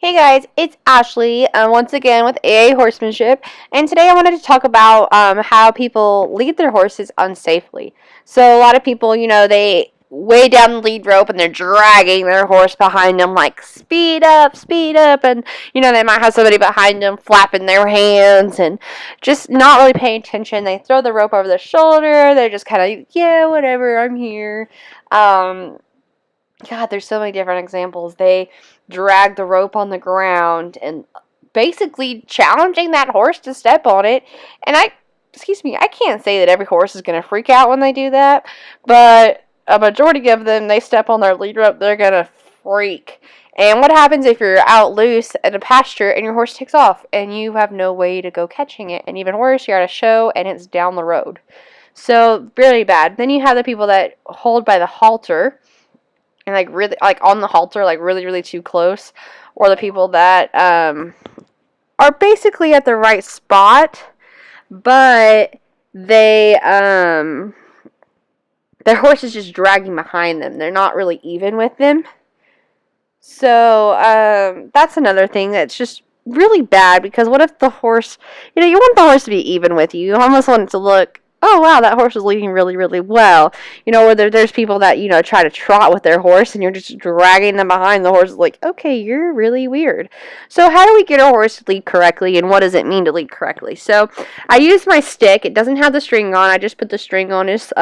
Hey guys, it's Ashley once again with AA Horsemanship, and today I wanted to talk about how people lead their horses unsafely. So, a lot of people, they way down the lead rope and they're dragging their horse behind them, like speed up, and they might have somebody behind them flapping their hands and just not really paying attention. They throw the rope over their shoulder, they're just kind of, yeah, whatever, I'm here. Um, God, there's so many different examples. They drag the rope on the ground and basically challenging that horse to step on it. And I can't say that every horse is going to freak out when they do that, but a majority of them, they step on their lead rope, they're going to freak. And what happens if you're out loose at a pasture and your horse takes off and you have no way to go catching it? And even worse, you're at a show and it's down the road. So, really bad. Then you have the people that hold by the halter and like really like on the halter, like really too close, or the people that are basically at the right spot, but their horse is just dragging behind them. They're not really even with them. So that's another thing that's just really bad, because what if the horse, you want the horse to be even with you. You almost want it to look, oh wow, that horse is leading really well. Or there's people that, try to trot with their horse and you're just dragging them behind. The horse is like, okay, you're really weird. So how do we get a horse to lead correctly, and what does it mean to lead correctly? So I use my stick. It doesn't have the string on. I just put the string on his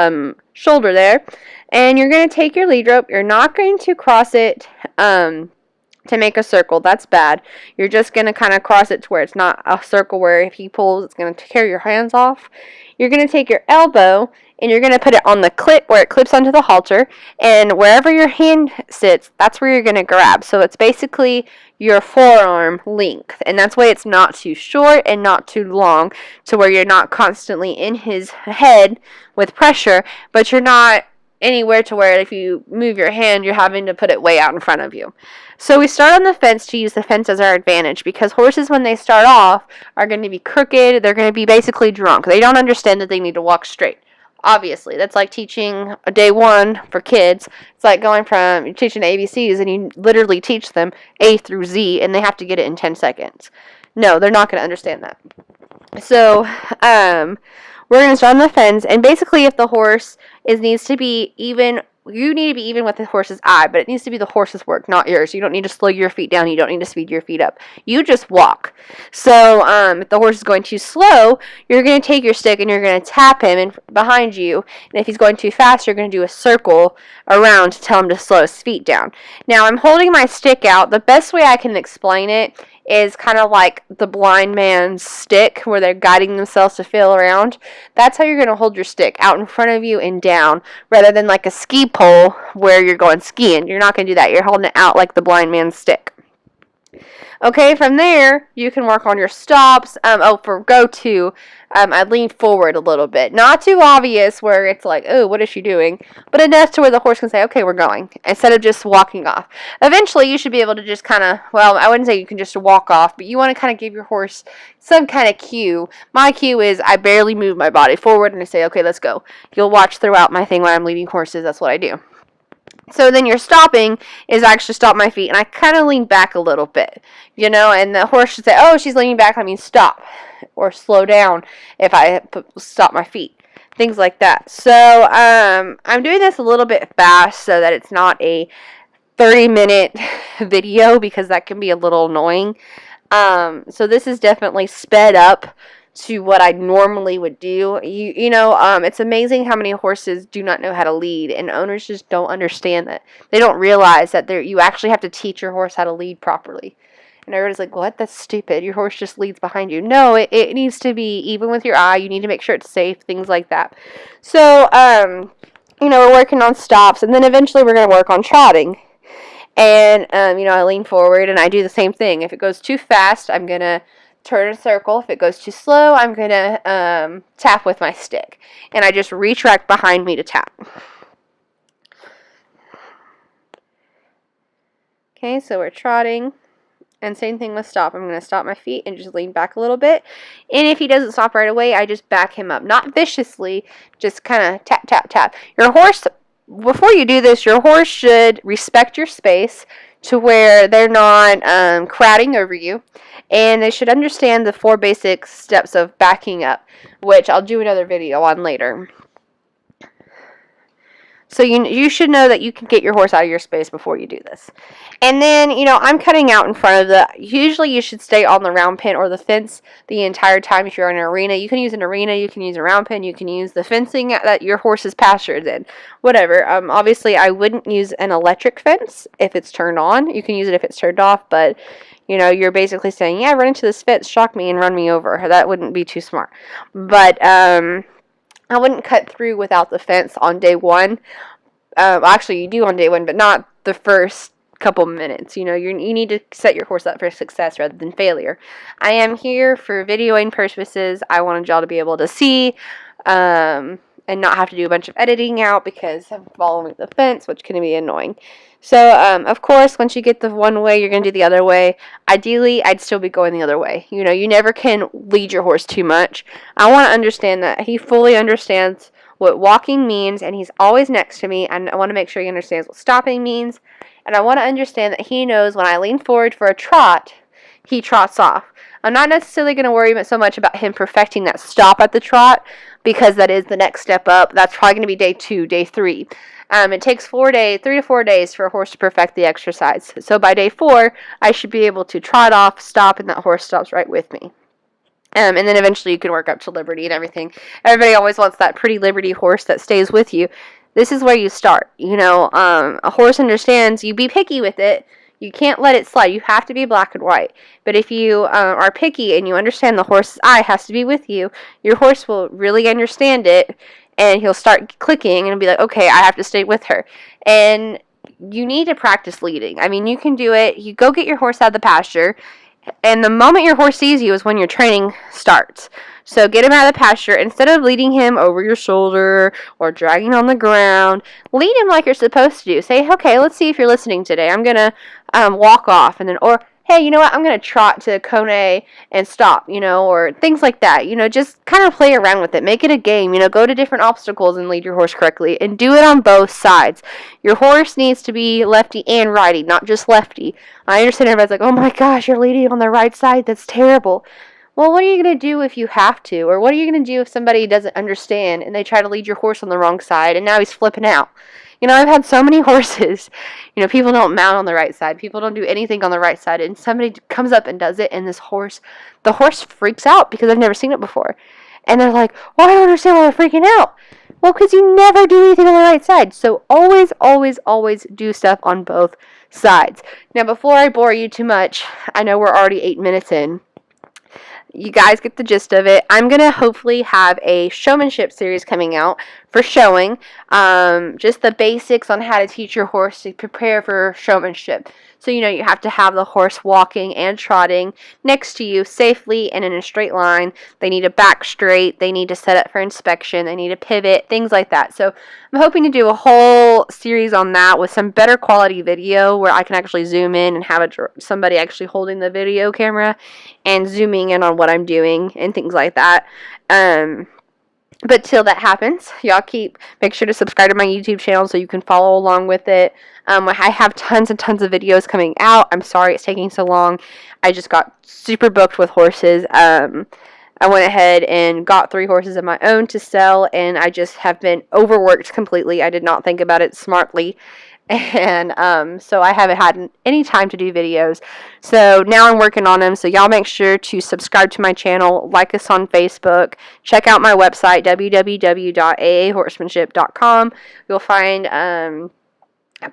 shoulder there. And you're going to take your lead rope. You're not going to cross it to make a circle. That's bad. You're just going to kind of cross it to where it's not a circle where if he pulls, it's going to tear your hands off. You're going to take your elbow and you're going to put it on the clip where it clips onto the halter, and wherever your hand sits, that's where you're going to grab. So it's basically your forearm length, and that's why it's not too short and not too long, to where you're not constantly in his head with pressure, but you're not anywhere to where if you move your hand, you're having to put it way out in front of you. So we start on the fence to use the fence as our advantage, because horses, when they start off, are going to be crooked. They're going to be basically drunk. They don't understand that they need to walk straight. Obviously, that's like teaching a day one for kids. It's like going from, you're teaching ABCs and you literally teach them A through Z and they have to get it in 10 seconds. No, they're not going to understand that. So, we're going to start on the fence, and basically if the horse needs to be even, you need to be even with the horse's eye, but it needs to be the horse's work, not yours. You don't need to slow your feet down. You don't need to speed your feet up. You just walk. So if the horse is going too slow, you're going to take your stick and you're going to tap him behind you. And if he's going too fast, you're going to do a circle around to tell him to slow his feet down. Now, I'm holding my stick out. The best way I can explain it is kind of like the blind man's stick, where they're guiding themselves to feel around. That's how you're going to hold your stick, out in front of you and down, rather than like a ski pole where you're going skiing. You're not going to do that. You're holding it out like the blind man's stick. Okay, from there, you can work on your stops. For go-to, I lean forward a little bit. Not too obvious where it's like, oh, what is she doing? But enough to where the horse can say, okay, we're going, instead of just walking off. Eventually, you should be able to just kind of, well, I wouldn't say you can just walk off, but you want to kind of give your horse some kind of cue. My cue is I barely move my body forward and I say, okay, let's go. You'll watch throughout my thing when I'm leading horses. That's what I do. So then your stopping is I actually stop my feet and I kind of lean back a little bit, and the horse should say, oh, she's leaning back, that means stop, or slow down if I stop my feet, things like that. So I'm doing this a little bit fast so that it's not a 30-minute video, because that can be a little annoying. So this is definitely sped up to what I normally would do. It's amazing how many horses do not know how to lead, and owners just don't understand that. They don't realize that you actually have to teach your horse how to lead properly. And everybody's like, what? That's stupid. Your horse just leads behind you. No, it needs to be even with your eye. You need to make sure it's safe, things like that. So, we're working on stops, and then eventually we're going to work on trotting. And, I lean forward and I do the same thing. If it goes too fast, I'm going to turn a circle. If it goes too slow, I'm going to tap with my stick. And I just retract behind me to tap. Okay, so we're trotting. And same thing with stop. I'm going to stop my feet and just lean back a little bit. And if he doesn't stop right away, I just back him up. Not viciously, just kind of tap. Your horse, before you do this, your horse should respect your space, to where they're not crowding over you. And they should understand the 4 basic steps of backing up, which I'll do another video on later. So you should know that you can get your horse out of your space before you do this. And then, I'm cutting out in front of usually you should stay on the round pen or the fence the entire time if you're in an arena. You can use an arena, you can use a round pen, you can use the fencing that your horse is pastured in. Whatever. Obviously, I wouldn't use an electric fence if it's turned on. You can use it if it's turned off, but you're basically saying, yeah, run into this fence, shock me, and run me over. That wouldn't be too smart. But, I wouldn't cut through without the fence on day 1. Actually, you do on day 1, but not the first couple minutes. You need to set your horse up for success rather than failure. I am here for videoing purposes. I wanted y'all to be able to see and not have to do a bunch of editing out because I'm following the fence, which can be annoying. So, of course, once you get the one way, you're going to do the other way. Ideally, I'd still be going the other way. You never can lead your horse too much. I want to understand that he fully understands what walking means, and he's always next to me, and I want to make sure he understands what stopping means, and I want to understand that he knows when I lean forward for a trot, he trots off. I'm not necessarily going to worry so much about him perfecting that stop at the trot, because that is the next step up. That's probably going to be day 2, day 3. It takes 3 to 4 days for a horse to perfect the exercise. So by day 4, I should be able to trot off, stop, and that horse stops right with me. And then eventually you can work up to Liberty and everything. Everybody always wants that pretty Liberty horse that stays with you. This is where you start. A horse understands you be picky with it. You can't let it slide. You have to be black and white. But if you are picky and you understand the horse's eye has to be with you, your horse will really understand it, and he'll start clicking and be like, okay, I have to stay with her. And you need to practice leading. I mean, you can do it. You go get your horse out of the pasture, and the moment your horse sees you is when your training starts. So get him out of the pasture. Instead of leading him over your shoulder or dragging on the ground, lead him like you're supposed to do. Say, okay, let's see if you're listening today. I'm going to walk off. And then, or, hey, you know what? I'm going to trot to Kone and stop, or things like that. Just kind of play around with it. Make it a game. Go to different obstacles and lead your horse correctly. And do it on both sides. Your horse needs to be lefty and righty, not just lefty. I understand everybody's like, oh my gosh, you're leading on the right side. That's terrible. Well, what are you going to do if you have to? Or what are you going to do if somebody doesn't understand and they try to lead your horse on the wrong side and now he's flipping out? I've had so many horses. People don't mount on the right side. People don't do anything on the right side. And somebody comes up and does it, and the horse freaks out because they've never seen it before. And they're like, well, I don't understand why they're freaking out. Well, because you never do anything on the right side. So always, always, always do stuff on both sides. Now, before I bore you too much, I know we're already 8 minutes in. You guys get the gist of it. I'm going to hopefully have a showmanship series coming out for showing. Just the basics on how to teach your horse to prepare for showmanship. So, you have to have the horse walking and trotting next to you safely and in a straight line. They need to back straight. They need to set up for inspection. They need to pivot, things like that. So, I'm hoping to do a whole series on that with some better quality video where I can actually zoom in and have somebody actually holding the video camera and zooming in on what I'm doing and things like that. But till that happens, y'all make sure to subscribe to my YouTube channel so you can follow along with it. I have tons and tons of videos coming out. I'm sorry it's taking so long. I just got super booked with horses. I went ahead and got 3 horses of my own to sell, and I just have been overworked completely. I did not think about it smartly. And so I haven't had any time to do videos. So now I'm working on them. So y'all make sure to subscribe to my channel, like us on Facebook, check out my website, www.aahorsemanship.com. You'll find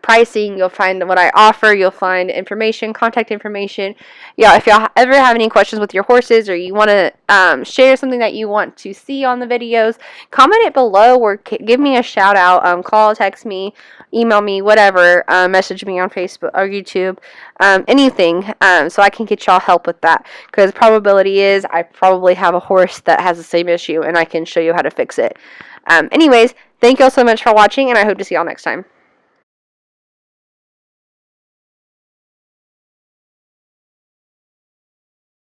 pricing, you'll find what I offer, you'll find information, contact information. Yeah, if y'all ever have any questions with your horses or you want to share something that you want to see on the videos, comment it below or give me a shout out. Call, text me, email me, whatever, message me on Facebook or YouTube, anything, so I can get y'all help with that, because probability is I probably have a horse that has the same issue and I can show you how to fix it. Anyways, thank y'all so much for watching, and I hope to see y'all next time.